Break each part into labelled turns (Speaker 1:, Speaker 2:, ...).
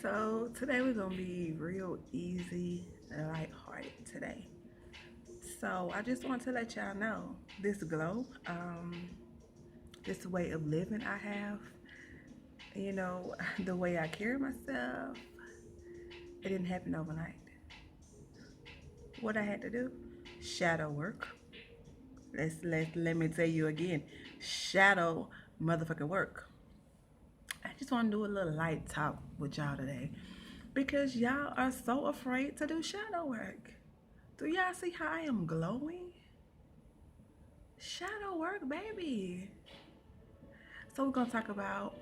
Speaker 1: So today we're gonna be real easy and lighthearted today. So I just want to let y'all know this glow, this way of living I have, you know, the way I carry myself, it didn't happen overnight. What I had to do? Shadow work. Let me tell you again, shadow motherfucking work. I just want to do a little light talk with y'all today because y'all are so afraid to do shadow work. Do y'all see how I am glowing? Shadow work, baby. So we're gonna talk about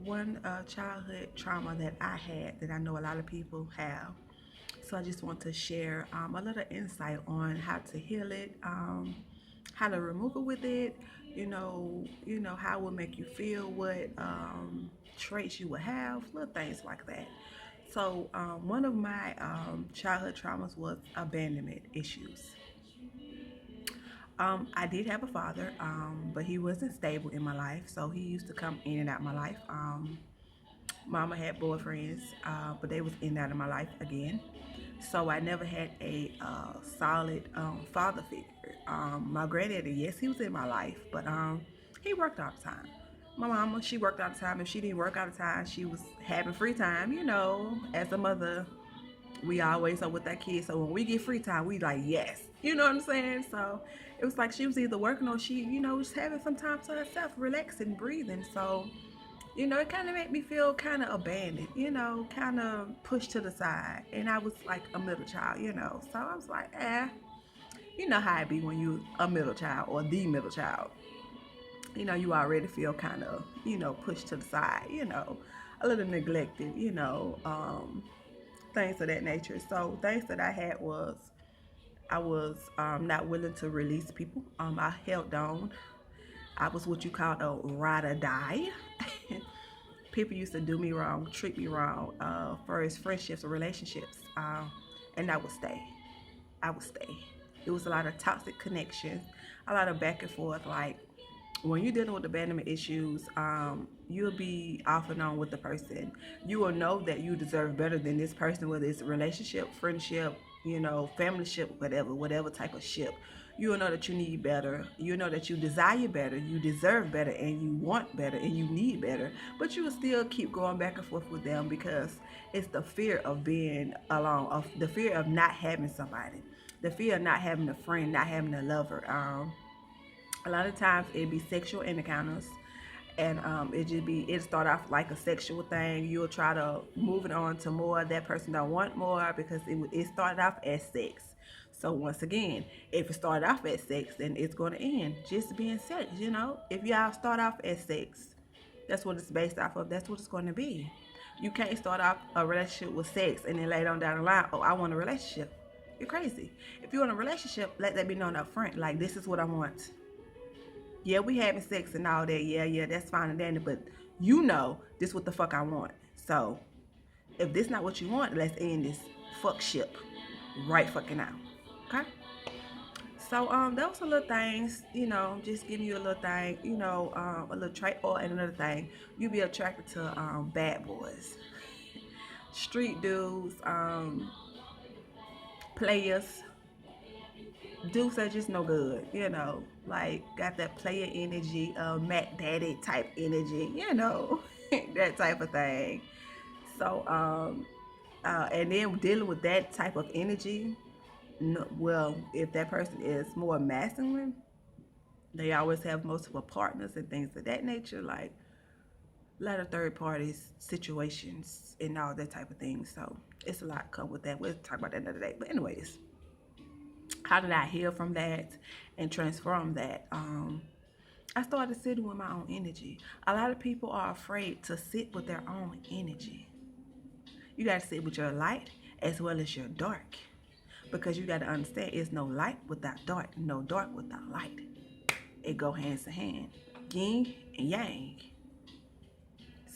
Speaker 1: one childhood trauma that I had that I know a lot of people have. So I just want to share a little insight on how to heal it, how to remove it with it. How it will make you feel, what traits you will have, little things like that. So one of my childhood traumas was abandonment issues. I did have a father, but he wasn't stable in my life, so he used to come in and out my life. Mama had boyfriends, but they was in and out of my life again. So I never had a solid father figure. My granddaddy, yes, he was in my life, but he worked all the time. My mama, she worked all the time. If she didn't work all the time, she was having free time. As a mother, we always are with that kid. So when we get free time, we like, yes. You know what I'm saying? So it was like she was either working or she, was having some time to herself, relaxing, breathing. So, it kind of made me feel kind of abandoned, kind of pushed to the side. And I was like a middle child. So I was like, you know how it be when you a middle child or the middle child. You already feel kind of, pushed to the side, a little neglected, things of that nature. So things that I had was I was not willing to release people. I held on. I was what you call a ride or die. People used to do me wrong, treat me wrong, for his friendships or relationships, and I would stay. I would stay. It was a lot of toxic connections, a lot of back and forth. Like when you're dealing with abandonment issues, you'll be off and on with the person. You will know that you deserve better than this person, whether it's a relationship, friendship, family ship, whatever type of ship. You will know that you need better. You know that you desire better, you deserve better, and you want better, and you need better. But you will still keep going back and forth with them because it's the fear of being alone, of the fear of not having somebody, the fear of not having a friend, not having a lover. A lot of times it be sexual encounters, and it start off like a sexual thing. You'll try to move it on to more. That person don't want more because it started off as sex. So once again, if it started off as sex, then it's going to end just being sex. If y'all start off as sex, that's what it's based off of. That's what it's going to be. You can't start off a relationship with sex and then later on down the line, oh, I want a relationship. You're crazy. If you want a relationship, let that be known up front. Like, this is what I want. Yeah, we having sex and all that. Yeah, that's fine and dandy. But this what the fuck I want. So if this not what you want, let's end this fuck ship right fucking now. Okay? So those are little things, just giving you a little thing, a little trait. Or and another thing, you be attracted to bad boys, street dudes, players, dudes that just no good, like got that player energy, Mac Daddy type energy, that type of thing. So, and then dealing with that type of energy, no, well, if that person is more masculine, they always have multiple partners and things of that nature, like a lot of third parties, situations, and all that type of thing. So it's a lot come with that. We'll talk about that another day. But anyways, how did I heal from that and transform that? I started sitting with my own energy. A lot of people are afraid to sit with their own energy. You got to sit with your light as well as your dark, because you got to understand it's no light without dark, no dark without light. It go hands in hand, yin and yang.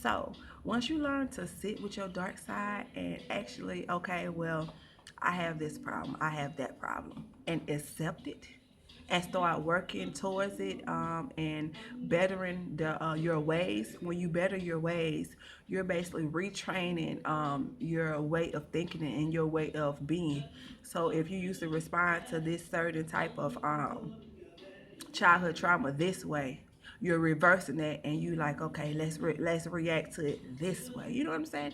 Speaker 1: So once you learn to sit with your dark side and actually, okay, well, I have this problem, I have that problem, and accept it, and start working towards it, and bettering your ways. When you better your ways, you're basically retraining your way of thinking and your way of being. So if you used to respond to this certain type of childhood trauma this way, you're reversing that, and you like, okay, let's react to it this way. You know what I'm saying?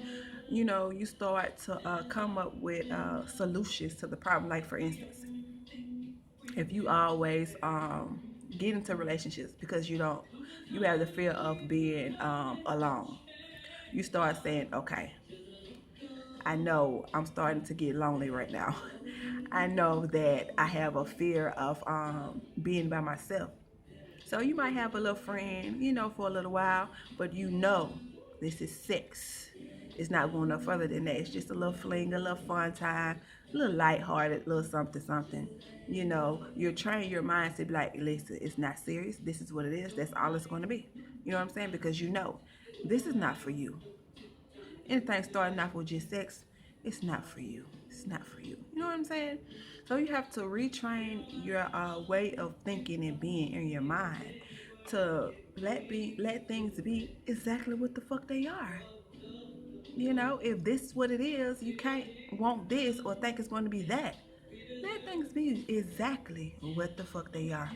Speaker 1: You know, you start to come up with solutions to the problem. Like for instance, if you always get into relationships because you have the fear of being alone, you start saying, okay, I know I'm starting to get lonely right now. I know that I have a fear of being by myself. So you might have a little friend, you know, for a little while, but you know this is sex. It's not going no further than that. It's just a little fling, a little fun time, a little lighthearted, little something, something. You know, you're training your mind to be like, listen, it's not serious. This is what it is. That's all it's going to be. You know what I'm saying? Because you know, this is not for you. Anything starting off with just sex, it's not for you. It's not for you. You know what I'm saying? So you have to retrain your way of thinking and being in your mind to let things be exactly what the fuck they are. You know, if this is what it is, you can't want this or think it's going to be that. Let things be exactly what the fuck they are.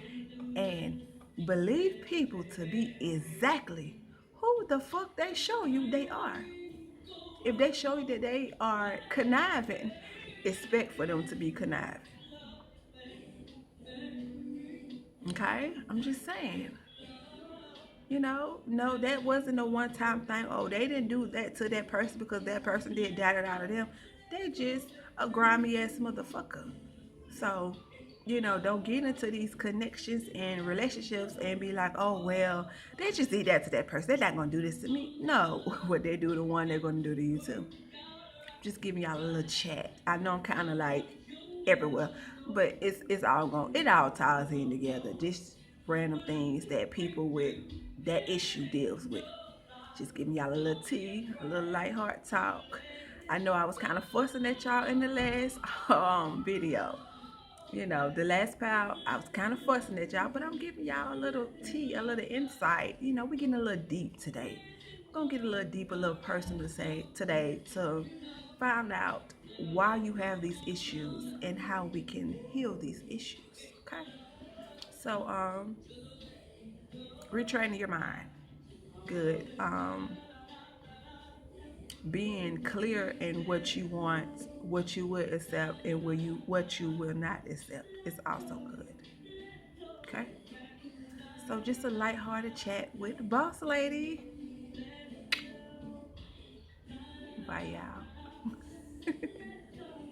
Speaker 1: And believe people to be exactly who the fuck they show you they are. If they show you that they are conniving, expect for them to be conniving. Okay? I'm just saying. You know, no, that wasn't a one time thing. Oh, they didn't do that to that person because that person did that out of them. They just a grimy ass motherfucker. So, you know, don't get into these connections and relationships and be like, oh, well, they just did that to that person. They're not going to do this to me. No, what they do to one, they're going to do to you too. Just giving y'all a little chat. I know I'm kind of like everywhere, but it's all going. It all ties in together. Just random things that people with that issue deals with. Just giving y'all a little tea, a little light heart talk. I know I was kind of fussing at y'all in the last video. You know, the last pal, I was kind of fussing at y'all, but I'm giving y'all a little tea, a little insight. You know, we're getting a little deep today. We're going to get a little deep, a little personal to say today to find out why you have these issues and how we can heal these issues. Okay? So, retraining your mind. Good. Being clear in what you want, what you will accept, and what you will not accept is also good. Okay? So just a lighthearted chat with the boss lady. Bye, y'all.